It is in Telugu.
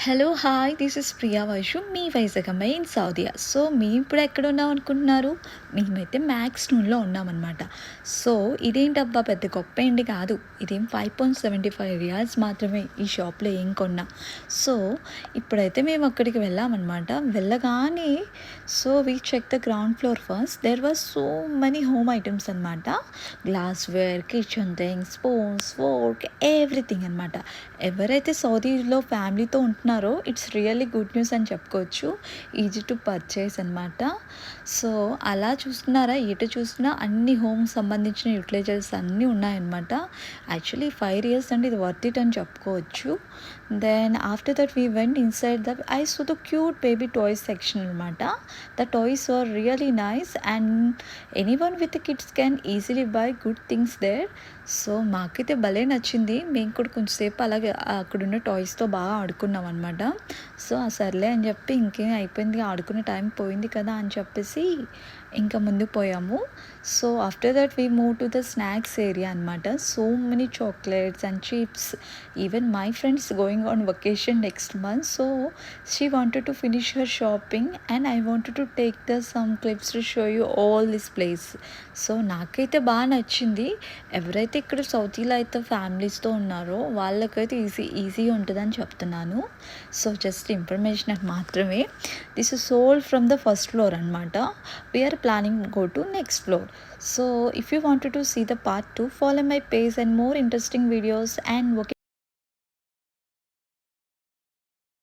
Hello hi this is Priya Vaishu మీ వైజాగ్ అమ్మాయి ఇన్ సౌదియా. సో మేము ఇప్పుడు ఎక్కడ ఉన్నాం అనుకుంటున్నారు? మేమైతే మ్యాక్స్ నూన్లో ఉన్నామన్నమాట. సో ఇదేంటబ్బా పెద్ద గొప్ప ఏంటి కాదు, ఇదేం 5.75 రియాల్స్ మాత్రమే ఈ షాప్లో ఏం కొన్నా. సో ఇప్పుడైతే మేము అక్కడికి వెళ్ళామన్నమాట. వెళ్ళగానే so we check the ground floor first. There was so many home items అనమాట. Glassware, kitchen things, spoons, fork, everything అనమాట. ఎవరైతే సౌదీలో ఫ్యామిలీతో ఉంటున్నారో ఇట్స్ రియల్లీ గుడ్ న్యూస్ అని చెప్పుకోవచ్చు. ఈజీ టు పర్చేస్ అనమాట. సో అలా చూస్తున్నారా, ఎటు చూసినా అన్ని హోమ్ సంబంధించిన యూటిలైజర్స్ అన్నీ ఉన్నాయన్నమాట. యాక్చువల్లీ 5 ఇయర్స్ అంటే ఇది వర్త్ ఇట్ అని చెప్పుకోవచ్చు. Then after that we went inside the I so the cute baby toys section అనమాట. The toys are really nice and anyone with kids can easily buy good things there. So మాకైతే భలే నచ్చింది. మేము కూడా కొంచెంసేపు అలాగే అక్కడున్న టాయ్స్తో బాగా ఆడుకున్నాం అనమాట. సో సర్లే అని చెప్పి ఇంకేం అయిపోయింది, ఆడుకునే టైం పోయింది కదా అని చెప్పేసి ఇంకా ముందుకు పోయాము. So after that we move to the snacks area అనమాట. So many chocolates and chips. Even my friends going on vacation next month. So she wanted to finish her shopping and I wanted to take the some clips to show you all this place. So నాకైతే బాగా నచ్చింది. ఎవరైతే ఇక్కడ సౌతీలో అయితే ఫ్యామిలీస్తో ఉన్నారో వాళ్ళకైతే ఈజీగా ఉంటుందని చెప్తున్నాను. సో జస్ట్ ఇన్ఫర్మేషన్ అని మాత్రమే. This is sold from the first floor అనమాట. We are planning go to next floor. So if you wanted to see the part 2, follow my page and more interesting videos and